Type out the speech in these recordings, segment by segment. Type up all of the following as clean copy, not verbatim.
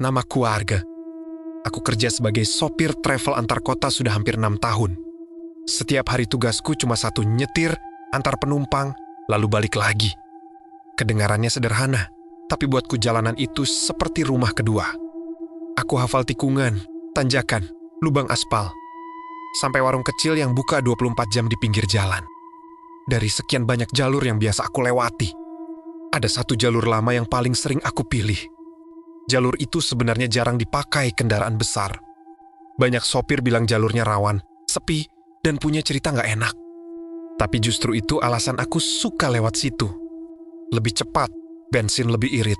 Namaku Arga. Aku kerja sebagai sopir travel antar kota sudah hampir 6 tahun. Setiap hari tugasku cuma satu, nyetir, antar penumpang, lalu balik lagi. Kedengarannya sederhana, tapi buatku jalanan itu seperti rumah kedua. Aku hafal tikungan, tanjakan, lubang aspal, sampai warung kecil yang buka 24 jam di pinggir jalan. Dari sekian banyak jalur yang biasa aku lewati, ada satu jalur lama yang paling sering aku pilih. Jalur itu sebenarnya jarang dipakai kendaraan besar. Banyak sopir bilang jalurnya rawan, sepi, dan punya cerita nggak enak. Tapi justru itu alasan aku suka lewat situ. Lebih cepat, bensin lebih irit.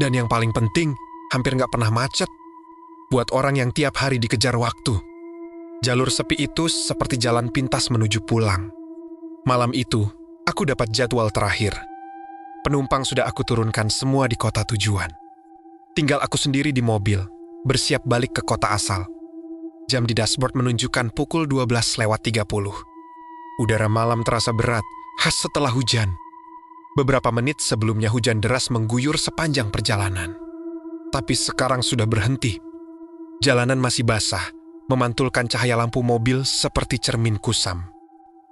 Dan yang paling penting, hampir nggak pernah macet. Buat orang yang tiap hari dikejar waktu. Jalur sepi itu seperti jalan pintas menuju pulang. Malam itu, aku dapat jadwal terakhir. Penumpang sudah aku turunkan semua di kota tujuan. Tinggal aku sendiri di mobil, bersiap balik ke kota asal. Jam di dashboard menunjukkan pukul 12:30. Udara malam terasa berat, khas setelah hujan. Beberapa menit sebelumnya hujan deras mengguyur sepanjang perjalanan. Tapi sekarang sudah berhenti. Jalanan masih basah, memantulkan cahaya lampu mobil seperti cermin kusam.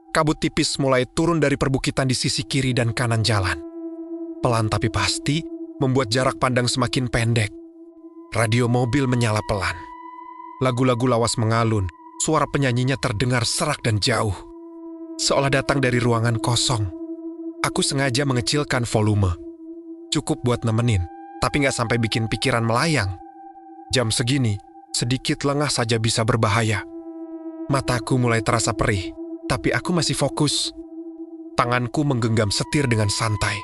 Kabut tipis mulai turun dari perbukitan di sisi kiri dan kanan jalan. Pelan tapi pasti, membuat jarak pandang semakin pendek. Radio mobil menyala pelan. Lagu-lagu lawas mengalun, suara penyanyinya terdengar serak dan jauh. Seolah datang dari ruangan kosong. Aku sengaja mengecilkan volume. Cukup buat nemenin, tapi nggak sampai bikin pikiran melayang. Jam segini, sedikit lengah saja bisa berbahaya. Mataku mulai terasa perih, tapi aku masih fokus. Tanganku menggenggam setir dengan santai.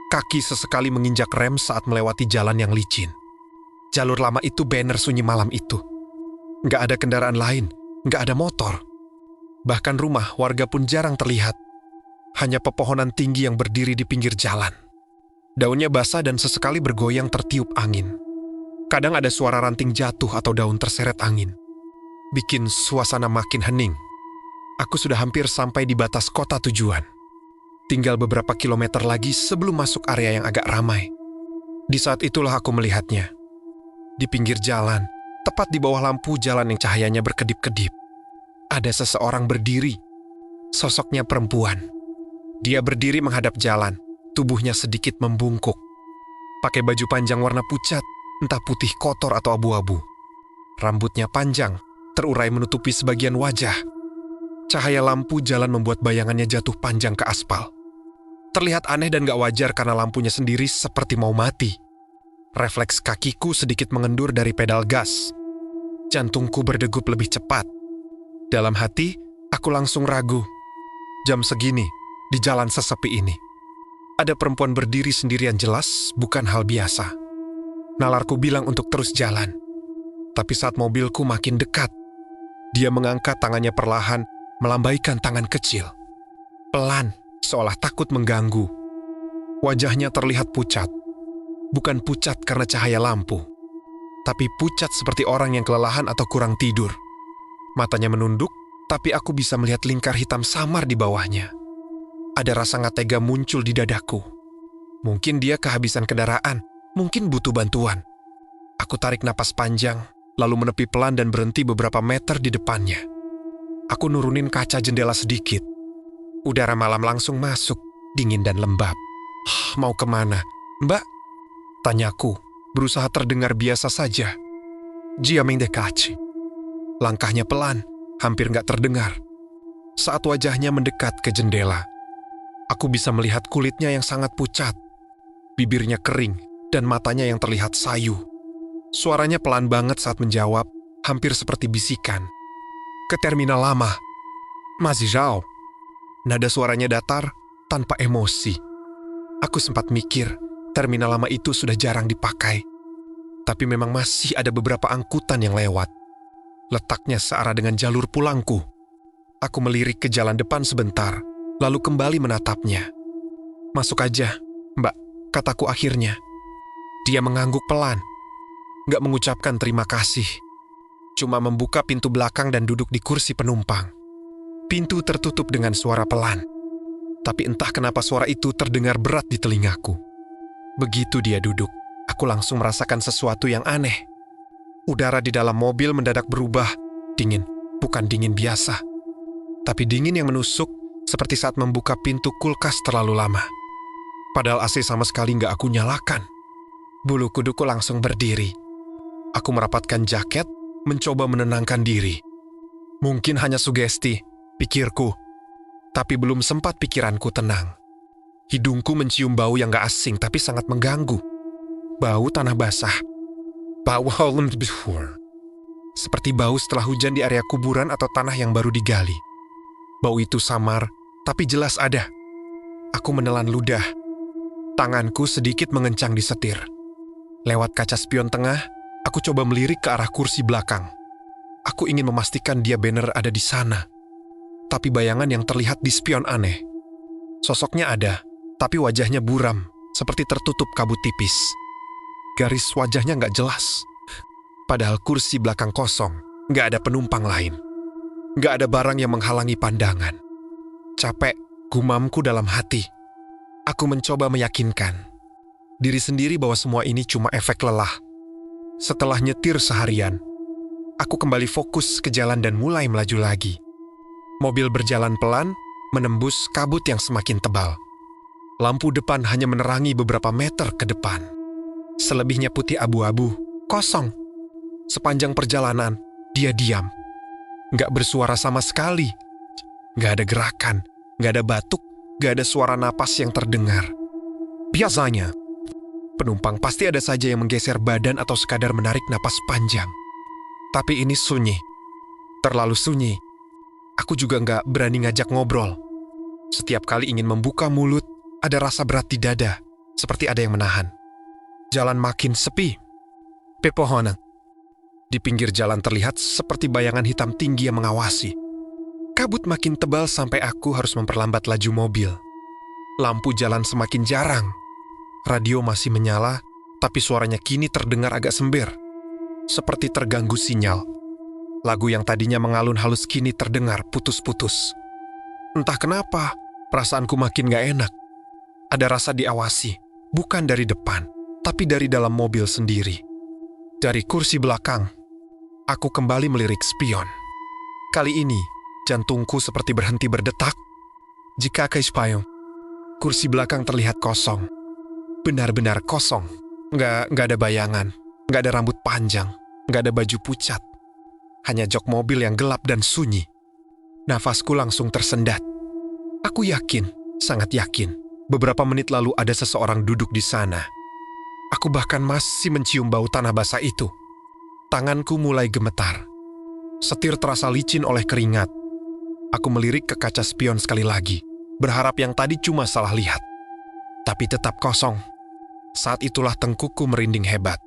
Kaki sesekali menginjak rem saat melewati jalan yang licin. Jalur lama itu banner sunyi malam itu. Nggak ada kendaraan lain, nggak ada motor. Bahkan rumah warga pun jarang terlihat. Hanya pepohonan tinggi yang berdiri di pinggir jalan. Daunnya basah dan sesekali bergoyang tertiup angin. Kadang ada suara ranting jatuh atau daun terseret angin. Bikin suasana makin hening. Aku sudah hampir sampai di batas kota tujuan. Tinggal beberapa kilometer lagi sebelum masuk area yang agak ramai. Di saat itulah aku melihatnya. Di pinggir jalan, tepat di bawah lampu jalan yang cahayanya berkedip-kedip, ada seseorang berdiri. Sosoknya perempuan. Dia berdiri menghadap jalan, tubuhnya sedikit membungkuk. Pakai baju panjang warna pucat, entah putih kotor atau abu-abu. Rambutnya panjang, terurai menutupi sebagian wajah. Cahaya lampu jalan membuat bayangannya jatuh panjang ke aspal. Terlihat aneh dan gak wajar karena lampunya sendiri seperti mau mati. Refleks kakiku sedikit mengendur dari pedal gas. Jantungku berdegup lebih cepat. Dalam hati, aku langsung ragu. Jam segini, di jalan sesepi ini, ada perempuan berdiri sendirian jelas bukan hal biasa. Nalarku bilang untuk terus jalan. Tapi saat mobilku makin dekat, dia mengangkat tangannya perlahan, melambaikan tangan kecil. Pelan, seolah takut mengganggu. Wajahnya terlihat pucat. Bukan pucat karena cahaya lampu, tapi pucat seperti orang yang kelelahan atau kurang tidur. Matanya menunduk, tapi aku bisa melihat lingkar hitam samar di bawahnya. Ada rasa nggak tega muncul di dadaku. Mungkin dia kehabisan kendaraan, mungkin butuh bantuan. Aku tarik napas panjang, lalu menepi pelan dan berhenti beberapa meter di depannya. Aku nurunin kaca jendela sedikit. Udara malam langsung masuk, dingin dan lembab. Mau kemana, Mbak? Tanyaku, berusaha terdengar biasa saja. Dia mendekati. Langkahnya pelan, hampir nggak terdengar. Saat wajahnya mendekat ke jendela, aku bisa melihat kulitnya yang sangat pucat. Bibirnya kering, dan matanya yang terlihat sayu. Suaranya pelan banget saat menjawab, hampir seperti bisikan. Ke terminal lama. Masih jauh. Nada suaranya datar, tanpa emosi. Aku sempat mikir, terminal lama itu sudah jarang dipakai. Tapi memang masih ada beberapa angkutan yang lewat. Letaknya searah dengan jalur pulangku. Aku melirik ke jalan depan sebentar, lalu kembali menatapnya. Masuk aja, Mbak, kataku akhirnya. Dia mengangguk pelan. Nggak mengucapkan terima kasih. Cuma membuka pintu belakang dan duduk di kursi penumpang. Pintu tertutup dengan suara pelan. Tapi entah kenapa suara itu terdengar berat di telingaku. Begitu dia duduk, Aku langsung merasakan sesuatu yang aneh. Udara di dalam mobil mendadak berubah, dingin, bukan dingin biasa. Tapi dingin yang menusuk seperti saat membuka pintu kulkas terlalu lama. Padahal AC sama sekali nggak aku nyalakan. Bulu kuduku langsung berdiri. Aku merapatkan jaket, mencoba menenangkan diri. Mungkin hanya sugesti, pikirku. Tapi belum sempat pikiranku tenang. Hidungku mencium bau yang gak asing tapi sangat mengganggu. Bau tanah basah. Bau haulm before. Seperti bau setelah hujan di area kuburan atau tanah yang baru digali. Bau itu samar, tapi jelas ada. Aku menelan ludah. Tanganku sedikit mengencang di setir. Lewat kaca spion tengah, aku coba melirik ke arah kursi belakang. Aku ingin memastikan dia benar ada di sana. Tapi bayangan yang terlihat di spion aneh. Sosoknya ada, tapi wajahnya buram, seperti tertutup kabut tipis. Garis wajahnya nggak jelas. Padahal kursi belakang kosong, nggak ada penumpang lain. Nggak ada barang yang menghalangi pandangan. Capek, gumamku dalam hati. Aku mencoba meyakinkan diri sendiri bahwa semua ini cuma efek lelah. Setelah nyetir seharian, aku kembali fokus ke jalan dan mulai melaju lagi. Mobil berjalan pelan, menembus kabut yang semakin tebal. Lampu depan hanya menerangi beberapa meter ke depan. Selebihnya putih abu-abu, kosong. Sepanjang perjalanan, dia diam. Nggak bersuara sama sekali. Nggak ada gerakan, nggak ada batuk, nggak ada suara napas yang terdengar. Biasanya, penumpang pasti ada saja yang menggeser badan atau sekadar menarik napas panjang. Tapi ini sunyi. Terlalu sunyi. Aku juga nggak berani ngajak ngobrol. Setiap kali ingin membuka mulut, ada rasa berat di dada, seperti ada yang menahan. Jalan makin sepi. Pepohonan. Di pinggir jalan terlihat seperti bayangan hitam tinggi yang mengawasi. Kabut makin tebal sampai aku harus memperlambat laju mobil. Lampu jalan semakin jarang. Radio masih menyala, tapi suaranya kini terdengar agak sember. Seperti terganggu sinyal. Lagu yang tadinya mengalun halus kini terdengar putus-putus. Entah kenapa, perasaanku makin gak enak. Ada rasa diawasi, bukan dari depan, tapi dari dalam mobil sendiri. Dari kursi belakang, aku kembali melirik spion. Kali ini, jantungku seperti berhenti berdetak. Jika ke spion, kursi belakang terlihat kosong. Benar-benar kosong. Nggak ada bayangan, nggak ada rambut panjang, nggak ada baju pucat. Hanya jok mobil yang gelap dan sunyi. Nafasku langsung tersendat. Aku yakin, sangat yakin, beberapa menit lalu ada seseorang duduk di sana. Aku bahkan masih mencium bau tanah basah itu. Tanganku mulai gemetar. Setir terasa licin oleh keringat. Aku melirik ke kaca spion sekali lagi, berharap yang tadi cuma salah lihat. Tapi tetap kosong. Saat itulah tengkukku merinding hebat.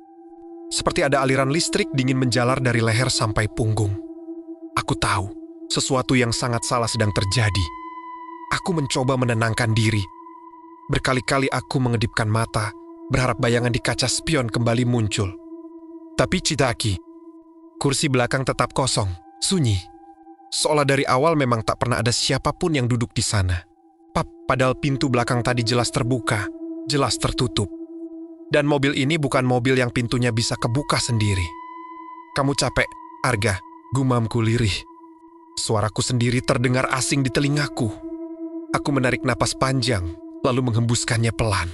Seperti ada aliran listrik dingin menjalar dari leher sampai punggung. Aku tahu, sesuatu yang sangat salah sedang terjadi. Aku mencoba menenangkan diri. Berkali-kali aku mengedipkan mata, berharap bayangan di kaca spion kembali muncul. Tapi Chitaki, kursi belakang tetap kosong, sunyi. Seolah dari awal memang tak pernah ada siapapun yang duduk di sana. Padahal pintu belakang tadi jelas terbuka, jelas tertutup. Dan mobil ini bukan mobil yang pintunya bisa kebuka sendiri. Kamu capek, Arga, gumamku lirih. Suaraku sendiri terdengar asing di telingaku. Aku menarik napas panjang, lalu menghembuskannya pelan.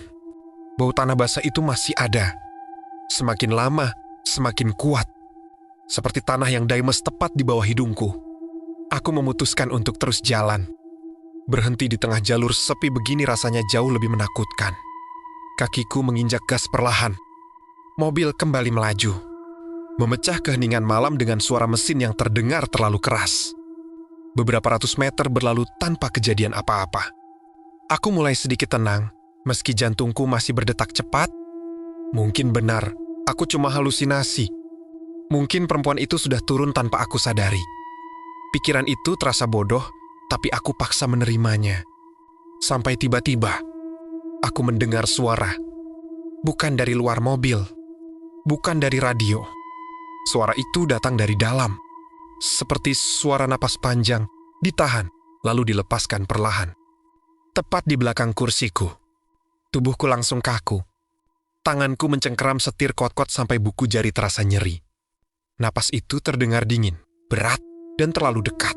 Bau tanah basah itu masih ada. Semakin lama, semakin kuat. Seperti tanah yang daimes tepat di bawah hidungku. Aku memutuskan untuk terus jalan. Berhenti di tengah jalur sepi begini rasanya jauh lebih menakutkan. Kakiku menginjak gas perlahan. Mobil kembali melaju. Memecah keheningan malam dengan suara mesin yang terdengar terlalu keras. Beberapa ratus meter berlalu tanpa kejadian apa-apa. Aku mulai sedikit tenang, meski jantungku masih berdetak cepat. Mungkin benar, aku cuma halusinasi. Mungkin perempuan itu sudah turun tanpa aku sadari. Pikiran itu terasa bodoh, tapi aku paksa menerimanya. Sampai tiba-tiba, aku mendengar suara. Bukan dari luar mobil. Bukan dari radio. Suara itu datang dari dalam. Seperti suara napas panjang, ditahan, lalu dilepaskan perlahan. Tepat di belakang kursiku. Tubuhku langsung kaku. Tanganku mencengkeram setir kot-kot sampai buku jari terasa nyeri. Napas itu terdengar dingin, berat, dan terlalu dekat.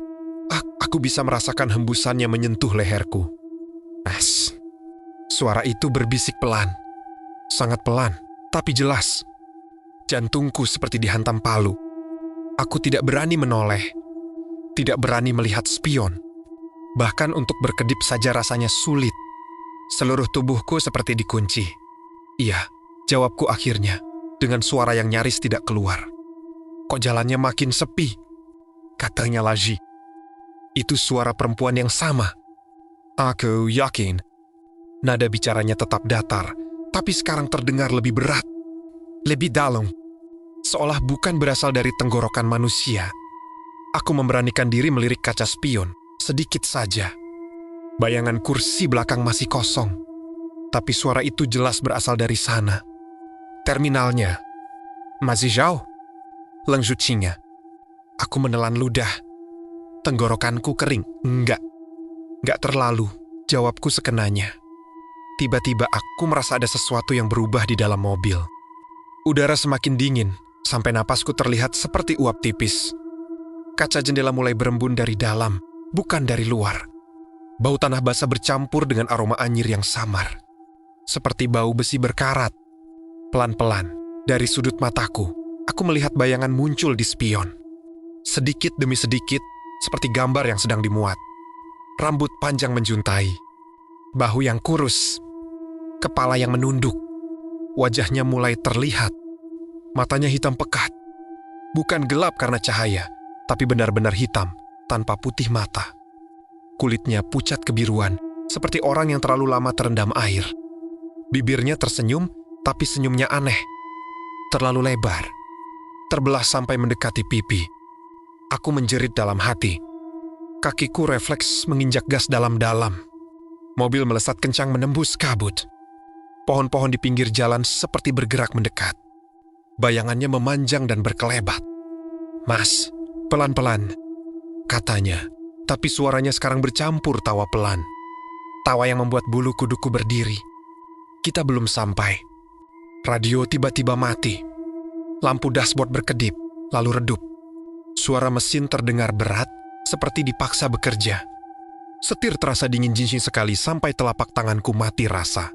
Aku bisa merasakan hembusannya menyentuh leherku. Mas, suara itu berbisik pelan. Sangat pelan, tapi jelas. Jantungku seperti dihantam palu. Aku tidak berani menoleh. Tidak berani melihat spion. Bahkan untuk berkedip saja rasanya sulit. Seluruh tubuhku seperti dikunci. Iya, jawabku akhirnya, dengan suara yang nyaris tidak keluar. Kok jalannya makin sepi? Katanya lagi. Itu suara perempuan yang sama. Aku yakin. Nada bicaranya tetap datar, tapi sekarang terdengar lebih berat. Lebih dalam. Seolah bukan berasal dari tenggorokan manusia. Aku memberanikan diri melirik kaca spion, sedikit saja. Bayangan kursi belakang masih kosong. Tapi suara itu jelas berasal dari sana. Terminalnya. Masih jauh? Lengzucinya. Aku menelan ludah. Tenggorokanku kering. Enggak terlalu, jawabku sekenanya. Tiba-tiba aku merasa ada sesuatu yang berubah di dalam mobil. Udara semakin dingin, sampai napasku terlihat seperti uap tipis. Kaca jendela mulai berembun dari dalam, bukan dari luar. Bau tanah basah bercampur dengan aroma anyir yang samar. Seperti bau besi berkarat. Pelan-pelan, dari sudut mataku, aku melihat bayangan muncul di spion. Sedikit demi sedikit, seperti gambar yang sedang dimuat. Rambut panjang menjuntai. Bahu yang kurus. Kepala yang menunduk. Wajahnya mulai terlihat. Matanya hitam pekat. Bukan gelap karena cahaya, tapi benar-benar hitam, tanpa putih mata. Kulitnya pucat kebiruan, seperti orang yang terlalu lama terendam air. Bibirnya tersenyum, tapi senyumnya aneh. Terlalu lebar. Terbelah sampai mendekati pipi. Aku menjerit dalam hati. Kakiku refleks menginjak gas dalam-dalam. Mobil melesat kencang menembus kabut. Pohon-pohon di pinggir jalan seperti bergerak mendekat. Bayangannya memanjang dan berkelebat. Mas, pelan-pelan, katanya. Tapi suaranya sekarang bercampur tawa pelan. Tawa yang membuat bulu kuduku berdiri. Kita belum sampai. Radio tiba-tiba mati. Lampu dashboard berkedip, lalu redup. Suara mesin terdengar berat, seperti dipaksa bekerja. Setir terasa dingin-dingin sekali sampai telapak tanganku mati rasa.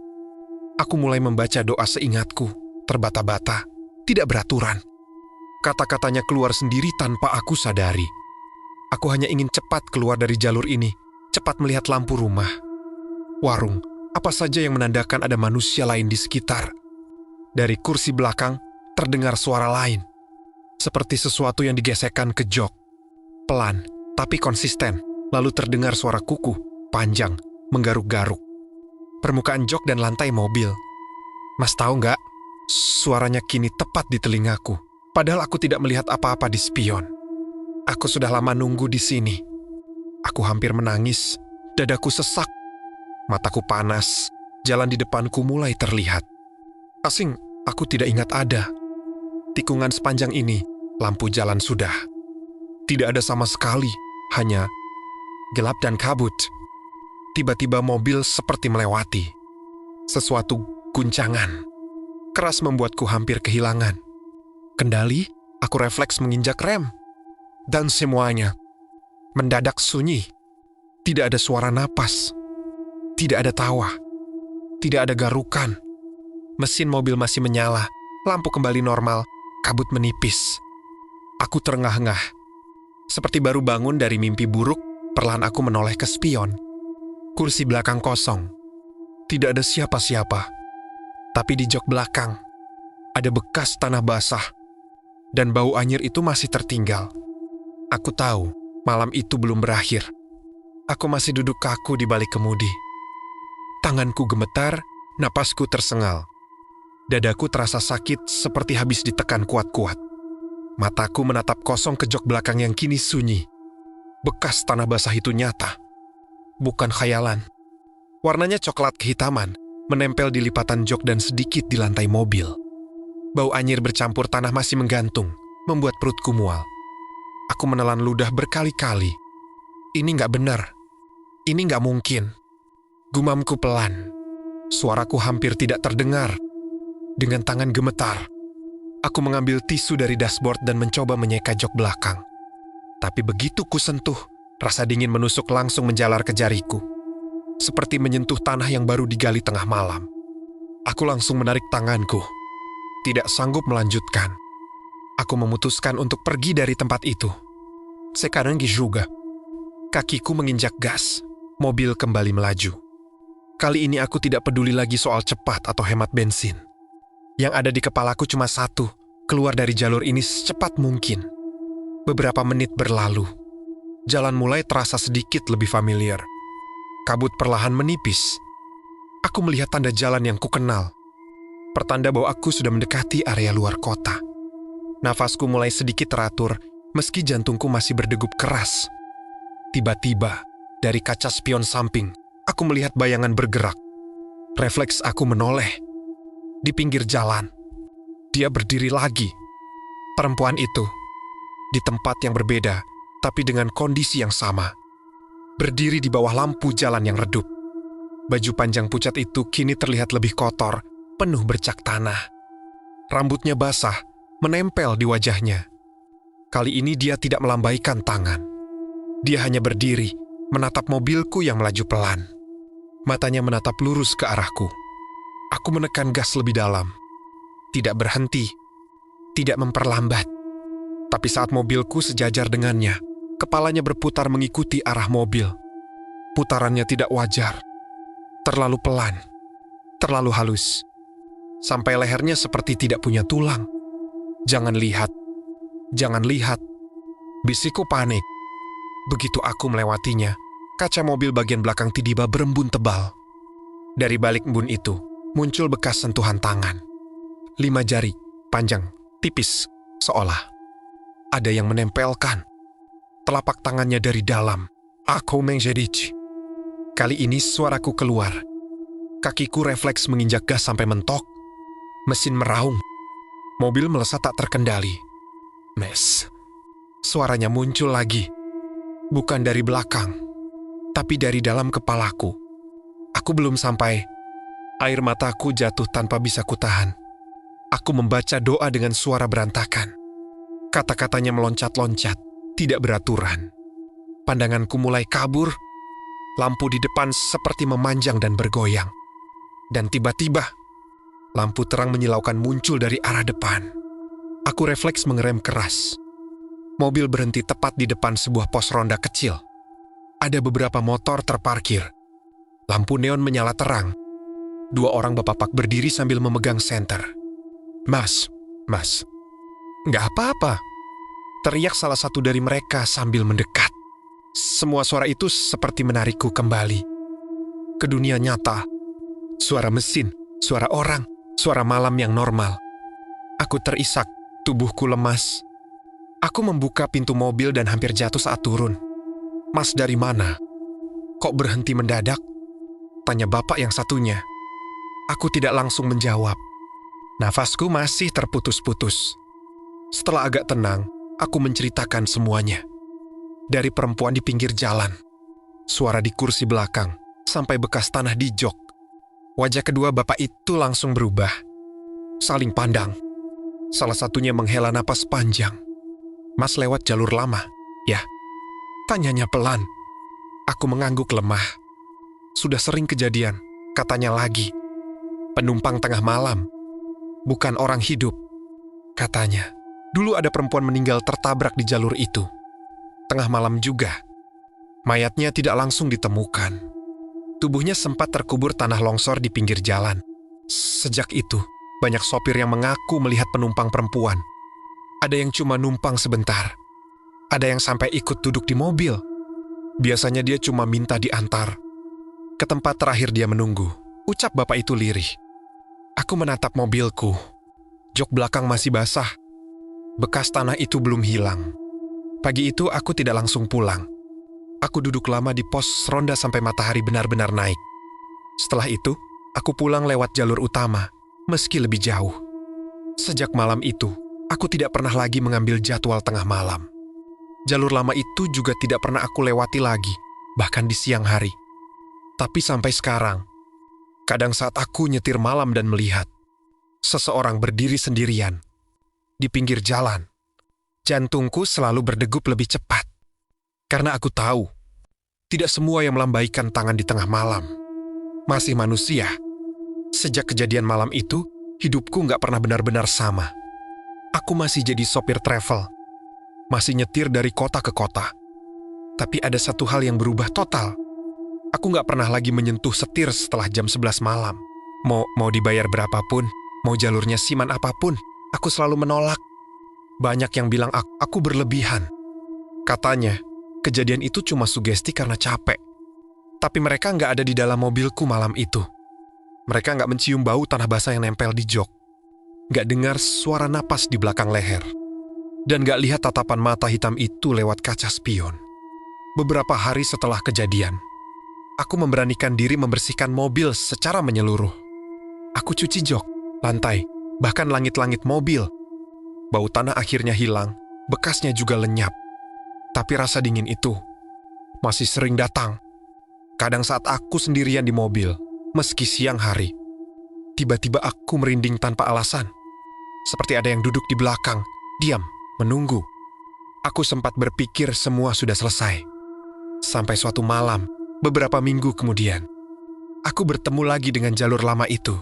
Aku mulai membaca doa seingatku, terbata-bata, tidak beraturan. Kata-katanya keluar sendiri tanpa aku sadari. Aku hanya ingin cepat keluar dari jalur ini, cepat melihat lampu rumah. Warung, apa saja yang menandakan ada manusia lain di sekitar. Dari kursi belakang, terdengar suara lain. Seperti sesuatu yang digesekkan ke jok. Pelan, tapi konsisten. Lalu terdengar suara kuku, panjang, menggaruk-garuk. Permukaan jok dan lantai mobil. Mas tahu nggak? Suaranya kini tepat di telingaku. Padahal aku tidak melihat apa-apa di spion. Aku sudah lama nunggu di sini. Aku hampir menangis. Dadaku sesak. Mataku panas. Jalan di depanku mulai terlihat. Asing, aku tidak ingat ada. Tikungan sepanjang ini, lampu jalan sudah. Tidak ada sama sekali, hanya gelap dan kabut. Tiba-tiba mobil seperti melewati. Sesuatu guncangan. Keras membuatku hampir kehilangan. Kendali, aku refleks menginjak rem. Dan semuanya mendadak sunyi. Tidak ada suara napas. Tidak ada tawa. Tidak ada garukan. Mesin mobil masih menyala. Lampu kembali normal. Kabut menipis. Aku terengah-engah. Seperti baru bangun dari mimpi buruk, perlahan aku menoleh ke spion. Kursi belakang kosong. Tidak ada siapa-siapa. Tapi di jok belakang, ada bekas tanah basah. Dan bau anyir itu masih tertinggal. Aku tahu, malam itu belum berakhir. Aku masih duduk kaku di balik kemudi. Tanganku gemetar, napasku tersengal. Dadaku terasa sakit seperti habis ditekan kuat-kuat. Mataku menatap kosong ke jok belakang yang kini sunyi. Bekas tanah basah itu nyata. Bukan khayalan. Warnanya coklat kehitaman, menempel di lipatan jok dan sedikit di lantai mobil. Bau anyir bercampur tanah masih menggantung, membuat perutku mual. Aku menelan ludah berkali-kali. Ini nggak benar. Ini nggak mungkin. Gumamku pelan. Suaraku hampir tidak terdengar. Dengan tangan gemetar, aku mengambil tisu dari dashboard dan mencoba menyeka jok belakang. Tapi begitu kusentuh, rasa dingin menusuk langsung menjalar ke jariku. Seperti menyentuh tanah yang baru digali tengah malam. Aku langsung menarik tanganku. Tidak sanggup melanjutkan. Aku memutuskan untuk pergi dari tempat itu. Sekarang juga. Kakiku menginjak gas. Mobil kembali melaju. Kali ini aku tidak peduli lagi soal cepat atau hemat bensin. Yang ada di kepalaku cuma satu, keluar dari jalur ini secepat mungkin. Beberapa menit berlalu. Jalan mulai terasa sedikit lebih familiar. Kabut perlahan menipis. Aku melihat tanda jalan yang kukenal. Pertanda bahwa aku sudah mendekati area luar kota. Nafasku mulai sedikit teratur, meski jantungku masih berdegup keras. Tiba-tiba, dari kaca spion samping, aku melihat bayangan bergerak. Refleks aku menoleh. Di pinggir jalan, dia berdiri lagi. Perempuan itu, di tempat yang berbeda, tapi dengan kondisi yang sama. Berdiri di bawah lampu jalan yang redup. Baju panjang pucat itu kini terlihat lebih kotor, penuh bercak tanah. Rambutnya basah, menempel di wajahnya. Kali ini dia tidak melambaikan tangan. Dia hanya berdiri, menatap mobilku yang melaju pelan. Matanya menatap lurus ke arahku. Aku menekan gas lebih dalam. Tidak berhenti. Tidak memperlambat. Tapi saat mobilku sejajar dengannya, kepalanya berputar mengikuti arah mobil. Putarannya tidak wajar. Terlalu pelan. Terlalu halus. Sampai lehernya seperti tidak punya tulang. Jangan lihat. Jangan lihat. Bisikku panik. Begitu aku melewatinya, kaca mobil bagian belakang tiba-tiba berembun tebal. Dari balik embun itu, muncul bekas sentuhan tangan. 5 jari, panjang, tipis, seolah ada yang menempelkan. Telapak tangannya dari dalam. Aku menjadi. Kali ini suaraku keluar. Kakiku refleks menginjak gas sampai mentok. Mesin meraung. Mobil melesat tak terkendali. Mes. Suaranya muncul lagi. Bukan dari belakang, tapi dari dalam kepalaku. Aku belum sampai. Air mataku jatuh tanpa bisa kutahan. Aku membaca doa dengan suara berantakan. Kata-katanya meloncat-loncat, tidak beraturan. Pandanganku mulai kabur. Lampu di depan seperti memanjang dan bergoyang. Dan tiba-tiba, lampu terang menyilaukan muncul dari arah depan. Aku refleks mengerem keras. Mobil berhenti tepat di depan sebuah pos ronda kecil. Ada beberapa motor terparkir. Lampu neon menyala terang. 2 orang bapak-bapak berdiri sambil memegang senter. Mas, nggak apa-apa. Teriak salah satu dari mereka sambil mendekat. Semua suara itu seperti menarikku kembali. Ke dunia nyata. Suara mesin, suara orang, suara malam yang normal. Aku terisak, tubuhku lemas. Aku membuka pintu mobil dan hampir jatuh saat turun. Mas dari mana? Kok berhenti mendadak? Tanya bapak yang satunya. Aku tidak langsung menjawab. Nafasku masih terputus-putus. Setelah agak tenang, aku menceritakan semuanya. Dari perempuan di pinggir jalan, suara di kursi belakang, sampai bekas tanah di jok. Wajah kedua bapak itu langsung berubah. Saling pandang. Salah satunya menghela napas panjang. Mas lewat jalur lama, ya? Tanyanya pelan. Aku mengangguk lemah. Sudah sering kejadian, katanya lagi. Penumpang tengah malam, bukan orang hidup. Katanya, dulu ada perempuan meninggal tertabrak di jalur itu. Tengah malam juga. Mayatnya tidak langsung ditemukan. Tubuhnya sempat terkubur tanah longsor di pinggir jalan. Sejak itu, banyak sopir yang mengaku melihat penumpang perempuan. Ada yang cuma numpang sebentar. Ada yang sampai ikut duduk di mobil. Biasanya dia cuma minta diantar. Ke tempat terakhir dia menunggu, ucap bapak itu lirih. Aku menatap mobilku. Jok belakang masih basah. Bekas tanah itu belum hilang. Pagi itu aku tidak langsung pulang. Aku duduk lama di pos ronda sampai matahari benar-benar naik. Setelah itu, aku pulang lewat jalur utama, meski lebih jauh. Sejak malam itu, aku tidak pernah lagi mengambil jadwal tengah malam. Jalur lama itu juga tidak pernah aku lewati lagi, bahkan di siang hari. Tapi sampai sekarang, kadang saat aku nyetir malam dan melihat, Seseorang berdiri sendirian di pinggir jalan. Jantungku selalu berdegup lebih cepat. Karena aku tahu, tidak semua yang melambaikan tangan di tengah malam masih manusia. Sejak kejadian malam itu, hidupku nggak pernah benar-benar sama. Aku masih jadi sopir travel, masih nyetir dari kota ke kota. Tapi ada satu hal yang berubah total. Aku nggak pernah lagi menyentuh setir setelah jam 11 malam. Mau dibayar berapapun, mau jalurnya siman apapun, aku selalu menolak. Banyak yang bilang aku berlebihan. Katanya, kejadian itu cuma sugesti karena capek. Tapi mereka nggak ada di dalam mobilku malam itu. Mereka nggak mencium bau tanah basah yang nempel di jok. Nggak dengar suara napas di belakang leher. Dan nggak lihat tatapan mata hitam itu lewat kaca spion. Beberapa hari setelah kejadian, aku memberanikan diri membersihkan mobil secara menyeluruh. Aku cuci jok, lantai, bahkan langit-langit mobil. Bau tanah akhirnya hilang, bekasnya juga lenyap. Tapi rasa dingin itu masih sering datang. Kadang saat aku sendirian di mobil, meski siang hari. Tiba-tiba aku merinding tanpa alasan. Seperti ada yang duduk di belakang, diam, menunggu. Aku sempat berpikir semua sudah selesai. Sampai suatu malam, beberapa minggu kemudian, aku bertemu lagi dengan jalur lama itu.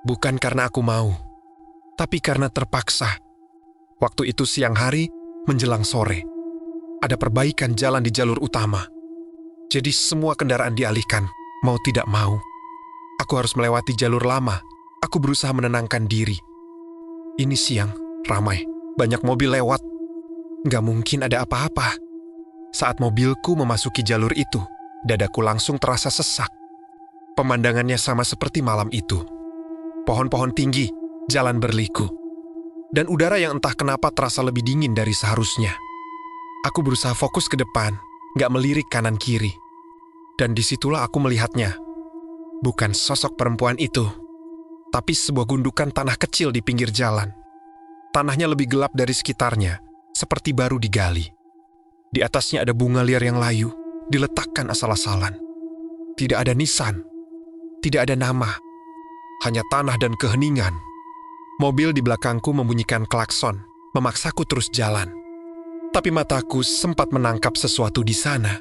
Bukan karena aku mau, tapi karena terpaksa. Waktu itu siang hari, menjelang sore. Ada perbaikan jalan di jalur utama. Jadi semua kendaraan dialihkan, mau tidak mau. Aku harus melewati jalur lama. Aku berusaha menenangkan diri. Ini siang, ramai, banyak mobil lewat. Nggak mungkin ada apa-apa. Saat mobilku memasuki jalur itu, dadaku langsung terasa sesak. Pemandangannya sama seperti malam itu. Pohon-pohon tinggi, jalan berliku. Dan udara yang entah kenapa terasa lebih dingin dari seharusnya. Aku berusaha fokus ke depan, nggak melirik kanan-kiri. Dan disitulah aku melihatnya. Bukan sosok perempuan itu, tapi sebuah gundukan tanah kecil di pinggir jalan. Tanahnya lebih gelap dari sekitarnya, seperti baru digali. Di atasnya ada bunga liar yang layu, diletakkan asal-asalan. Tidak ada nisan, tidak ada nama, hanya tanah dan keheningan. Mobil di belakangku membunyikan klakson, memaksaku terus jalan. Tapi mataku sempat menangkap sesuatu di sana.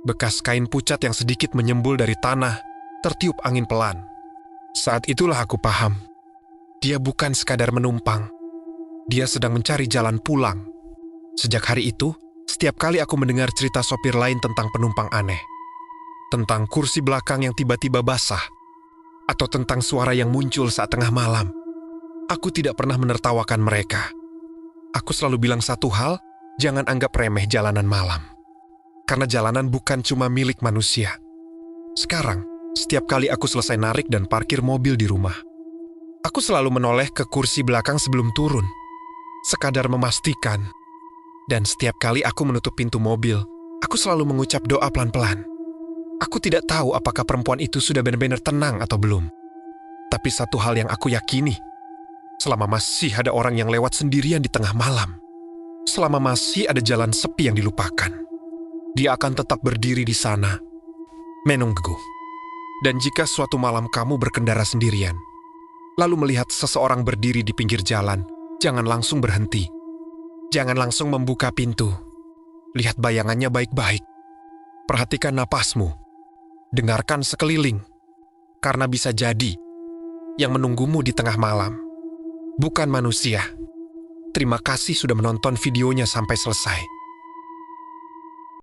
Bekas kain pucat yang sedikit menyembul dari tanah, tertiup angin pelan. Saat itulah aku paham. Dia bukan sekadar menumpang. Dia sedang mencari jalan pulang. Sejak hari itu, setiap kali aku mendengar cerita sopir lain tentang penumpang aneh, tentang kursi belakang yang tiba-tiba basah, atau tentang suara yang muncul saat tengah malam, aku tidak pernah menertawakan mereka. Aku selalu bilang satu hal, jangan anggap remeh jalanan malam. Karena jalanan bukan cuma milik manusia. Sekarang, setiap kali aku selesai narik dan parkir mobil di rumah, aku selalu menoleh ke kursi belakang sebelum turun, sekadar memastikan. Dan setiap kali aku menutup pintu mobil, aku selalu mengucap doa pelan-pelan. Aku tidak tahu apakah perempuan itu sudah benar-benar tenang atau belum. Tapi satu hal yang aku yakini, selama masih ada orang yang lewat sendirian di tengah malam, selama masih ada jalan sepi yang dilupakan, dia akan tetap berdiri di sana, menunggu. Dan jika suatu malam kamu berkendara sendirian, lalu melihat seseorang berdiri di pinggir jalan, jangan langsung berhenti. Jangan langsung membuka pintu. Lihat bayangannya baik-baik. Perhatikan napasmu. Dengarkan sekeliling. Karena bisa jadi, yang menunggumu di tengah malam bukan manusia. Terima kasih sudah menonton videonya sampai selesai.